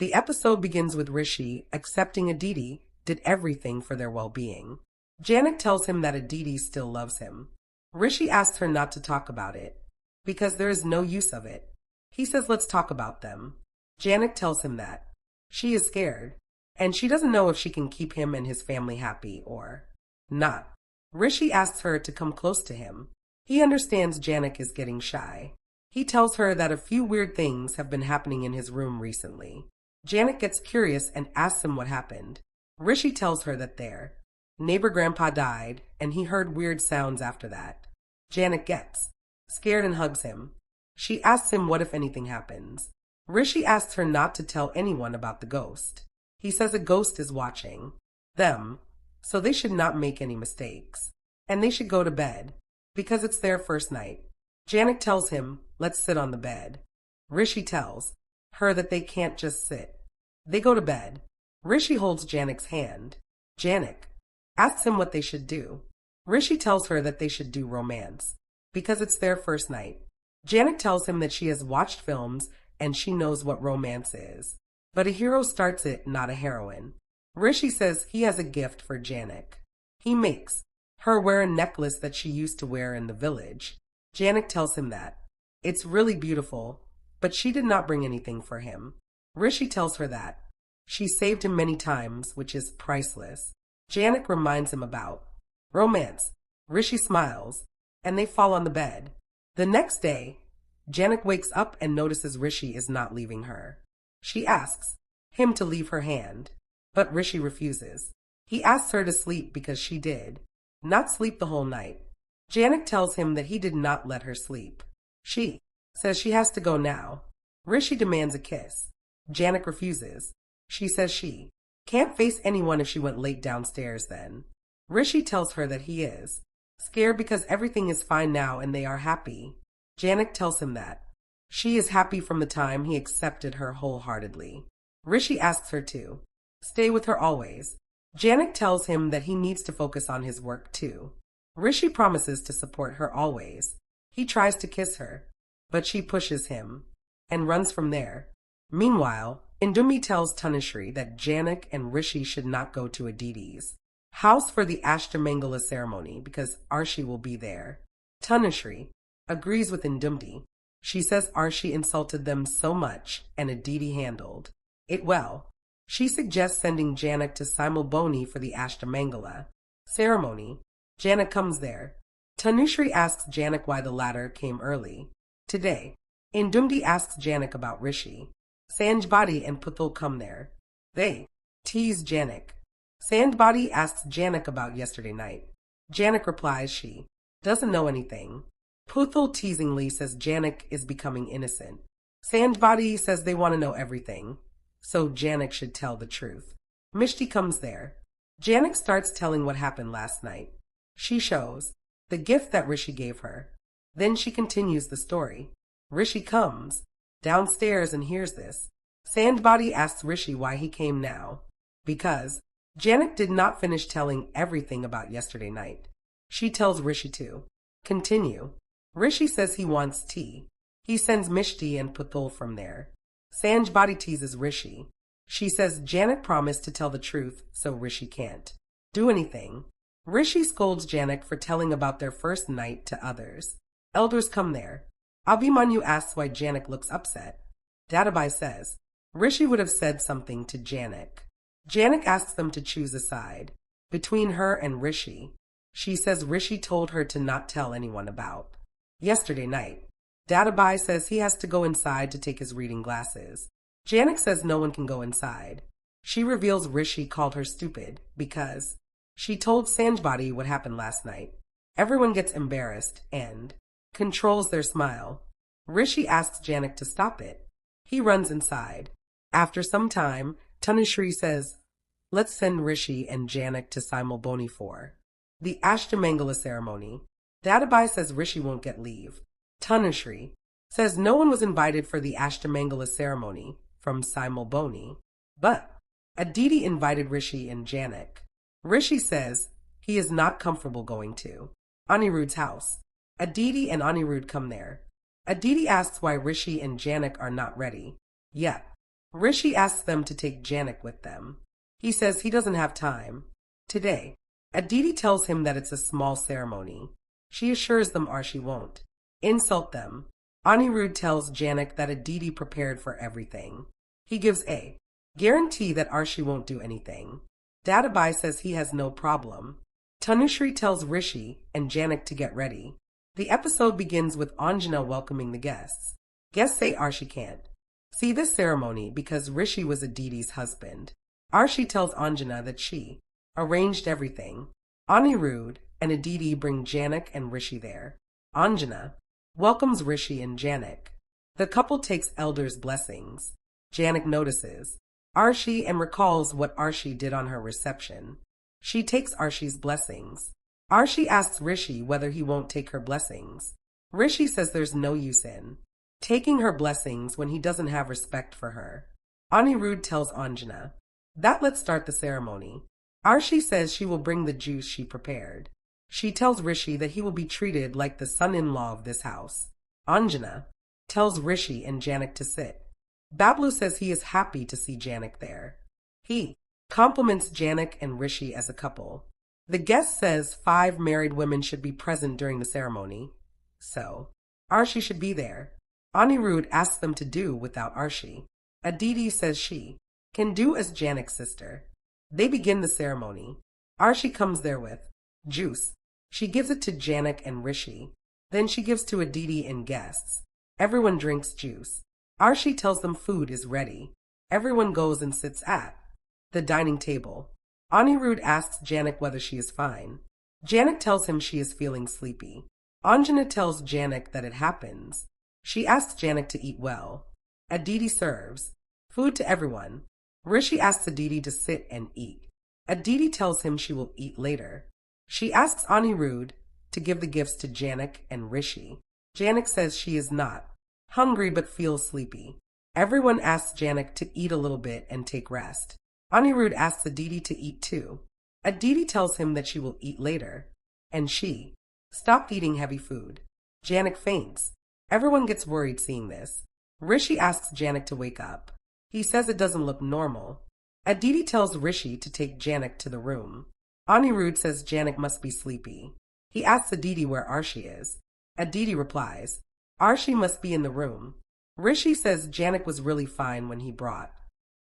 The episode begins with Rishi accepting Aditi did everything for their well-being. Jhanak tells him that Aditi still loves him. Rishi asks her not to talk about it, because there is no use of it. He says let's talk about them. Jhanak tells him that she is scared, and she doesn't know if she can keep him and his family happy or not. Rishi asks her to come close to him. He understands Jhanak is getting shy. He tells her that a few weird things have been happening in his room recently. Jhanak gets curious and asks him what happened. Rishi tells her that their neighbor grandpa died and he heard weird sounds after that. Jhanak gets scared and hugs him. She asks him what if anything happens. Rishi asks her not to tell anyone about the ghost. He says a ghost is watching them, so they should not make any mistakes. And they should go to bed, because it's their first night. Jhanak tells him, let's sit on the bed. Rishi tells her that they can't just sit. They go to bed. Rishi holds Janak's hand. Jhanak asks him what they should do. Rishi tells her that they should do romance, because it's their first night. Jhanak tells him that she has watched films and she knows what romance is. But a hero starts it, not a heroine. Rishi says he has a gift for Jhanak. He makes her wear a necklace that she used to wear in the village. Jhanak tells him that it's really beautiful, but she did not bring anything for him. Rishi tells her that she saved him many times, which is priceless. Jhanak reminds him about romance. Rishi smiles, and they fall on the bed. The next day, Jhanak wakes up and notices Rishi is not leaving her. She asks him to leave her hand, but Rishi refuses. He asks her to sleep because she did not sleep the whole night. Jhanak tells him that he did not let her sleep. She says she has to go now. Rishi demands a kiss. Jhanak refuses. She says she can't face anyone if she went late downstairs then. Rishi tells her that he is scared because everything is fine now and they are happy. Jhanak tells him that she is happy from the time he accepted her wholeheartedly. Rishi asks her to stay with her always. Jhanak tells him that he needs to focus on his work too. Rishi promises to support her always. He tries to kiss her, but she pushes him and runs from there. Meanwhile, Indumi tells Tanushree that Jhanak and Rishi should not go to Aditi's house for the Ashtamangala ceremony because Arshi will be there. Tanushree agrees with Indumi. She says Arshi insulted them so much and Aditi handled it well. She suggests sending Jhanak to Simulboni for the Ashtamangala ceremony. Jhanak comes there. Tanushree asks Jhanak why the latter came early today. Indumdi asks Jhanak about Rishi. Sanjbadi and Puthul come there. They tease Jhanak. Sanjbadi asks Jhanak about yesterday night. Jhanak replies she doesn't know anything. Puthul teasingly says Jhanak is becoming innocent. Sanjbadi says they want to know everything, so Jhanak should tell the truth. Mishti comes there. Jhanak starts telling what happened last night. She shows the gift that Rishi gave her. Then she continues the story. Rishi comes downstairs and hears this. Sanjbadi asks Rishi why he came now. Because Jhanak did not finish telling everything about yesterday night. She tells Rishi to continue. Rishi says he wants tea. He sends Mishti and Puthul from there. Sanjbadi teases Rishi. She says Jhanak promised to tell the truth, so Rishi can't do anything. Rishi scolds Jhanak for telling about their first night to others. Elders come there. Abhimanyu asks why Jhanak looks upset. Dadabai says Rishi would have said something to Jhanak. Jhanak asks them to choose a side between her and Rishi. She says Rishi told her to not tell anyone about yesterday night. Dadabai says he has to go inside to take his reading glasses. Jhanak says no one can go inside. She reveals Rishi called her stupid because she told Sanjbadi what happened last night. Everyone gets embarrassed and controls their smile. Rishi asks Jhanak to stop it. He runs inside. After some time, Tanushree says, let's send Rishi and Jhanak to Simulboni for the Ashtamangala ceremony. Dadabai says Rishi won't get leave. Tanushree says no one was invited for the Ashtamangala ceremony from Simulboni, but Aditi invited Rishi and Jhanak. Rishi says he is not comfortable going to Anirudh's house. Aditi and Anirudh come there. Aditi asks why Rishi and Jhanak are not ready yet. Rishi asks them to take Jhanak with them. He says he doesn't have time today. Aditi tells him that it's a small ceremony. She assures them Arshi won't insult them. Anirudh tells Jhanak that Aditi prepared for everything. He gives a guarantee that Arshi won't do anything. Dadabai says he has no problem. Tanushree tells Rishi and Jhanak to get ready. The episode begins with Anjana welcoming the guests. Guests say Arshi can't see this ceremony because Rishi was Aditi's husband. Arshi tells Anjana that she arranged everything. Anirudh and Aditi bring Jhanak and Rishi there. Anjana welcomes Rishi and Jhanak. The couple takes elders' blessings. Jhanak notices Arshi and recalls what Arshi did on her reception. She takes Arshi's blessings. Arshi asks Rishi whether he won't take her blessings. Rishi says there's no use in taking her blessings when he doesn't have respect for her. Anirudh tells Anjana that let's start the ceremony. Arshi says she will bring the juice she prepared. She tells Rishi that he will be treated like the son-in-law of this house. Anjana tells Rishi and Jhanak to sit. Bablu says he is happy to see Jhanak there. He compliments Jhanak and Rishi as a couple. The guest says 5 married women should be present during the ceremony, so Arshi should be there. Anirudh asks them to do without Arshi. Aditi says she can do as Janak's sister. They begin the ceremony. Arshi comes there with juice. She gives it to Jhanak and Rishi. Then she gives to Aditi and guests. Everyone drinks juice. Arshi tells them food is ready. Everyone goes and sits at the dining table. Anirudh asks Jhanak whether she is fine. Jhanak tells him she is feeling sleepy. Anjana tells Jhanak that it happens. She asks Jhanak to eat well. Aditi serves food to everyone. Rishi asks Aditi to sit and eat. Aditi tells him she will eat later. She asks Anirudh to give the gifts to Jhanak and Rishi. Jhanak says she is not hungry but feels sleepy. Everyone asks Jhanak to eat a little bit and take rest. Anirudh asks Aditi to eat too. Aditi tells him that she will eat later, and she stopped eating heavy food. Jhanak faints. Everyone gets worried seeing this. Rishi asks Jhanak to wake up. He says it doesn't look normal. Aditi tells Rishi to take Jhanak to the room. Anirudh says Jhanak must be sleepy. He asks Aditi where Arshi is. Aditi replies, Arshi must be in the room. Rishi says Jhanak was really fine when he brought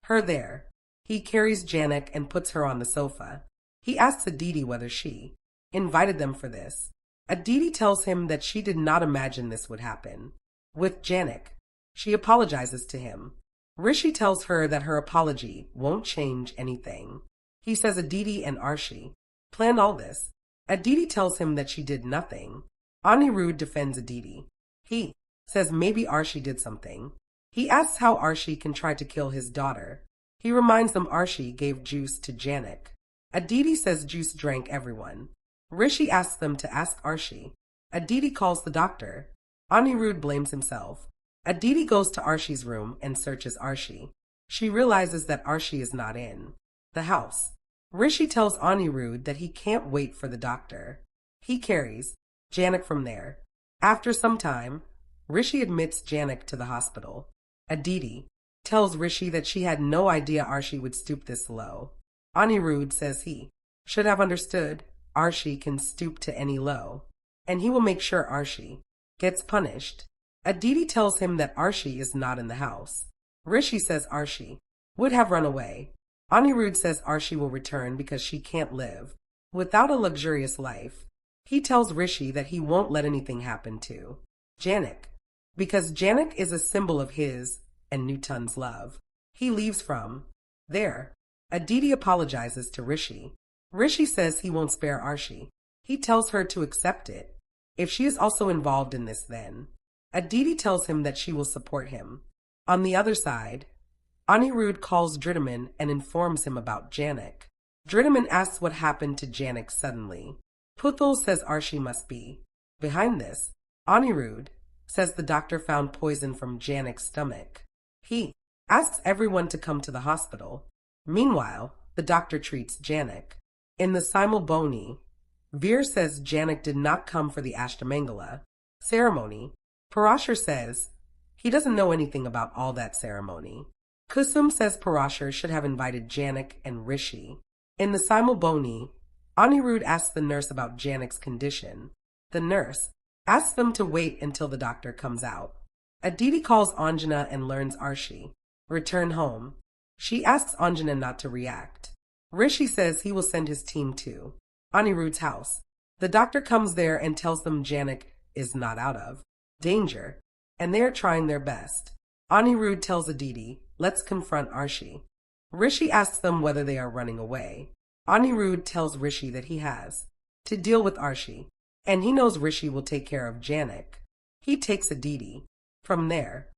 her there. He carries Jhanak and puts her on the sofa. He asks Aditi whether she invited them for this. Aditi tells him that she did not imagine this would happen with Jhanak. She apologizes to him. Rishi tells her that her apology won't change anything. He says Aditi and Arshi planned all this. Aditi tells him that she did nothing. Anirudh defends Aditi. He says maybe Arshi did something. He asks how Arshi can try to kill his daughter. He reminds them Arshi gave juice to Jhanak. Aditi says juice drank everyone. Rishi asks them to ask Arshi. Aditi calls the doctor. Anirudh blames himself. Aditi goes to Arshi's room and searches Arshi. She realizes that Arshi is not in the house. Rishi tells Anirudh that he can't wait for the doctor. He carries Jhanak from there. After some time, Rishi admits Jhanak to the hospital. Aditi tells Rishi that she had no idea Arshi would stoop this low. Anirudh says he should have understood Arshi can stoop to any low, and he will make sure Arshi gets punished. Aditi tells him that Arshi is not in the house. Rishi says Arshi would have run away. Anirudh says Arshi will return because she can't live without a luxurious life. He tells Rishi that he won't let anything happen to Jhanak, because Jhanak is a symbol of his and Nutan's love. He leaves from there. Aditi apologizes to Rishi. Rishi says he won't spare Arshi. He tells her to accept it. If she is also involved in this then. Aditi tells him that she will support him. On the other side, Anirudh calls Dhridaman and informs him about Jhanak. Dhridaman asks what happened to Jhanak suddenly. Puthul says Arshi must be behind this. Anirudh says the doctor found poison from Janak's stomach. He asks everyone to come to the hospital. Meanwhile, the doctor treats Jhanak. In the Simulboni, Veer says Jhanak did not come for the Ashtamangala ceremony. Parashar says he doesn't know anything about all that ceremony. Kusum says Parashar should have invited Jhanak and Rishi. In the Simulboni, Anirudh asks the nurse about Janak's condition. The nurse asks them to wait until the doctor comes out. Aditi calls Anjana and learns Arshi. Return home. She asks Anjana not to react. Rishi says he will send his team to Anirudh's house. The doctor comes there and tells them Jhanak is not out of danger, and they are trying their best. Anirudh tells Aditi, let's confront Arshi. Rishi asks them whether they are running away. Anirudh tells Rishi that he has to deal with Arshi, and he knows Rishi will take care of Jhanak. He takes Aditi. From there,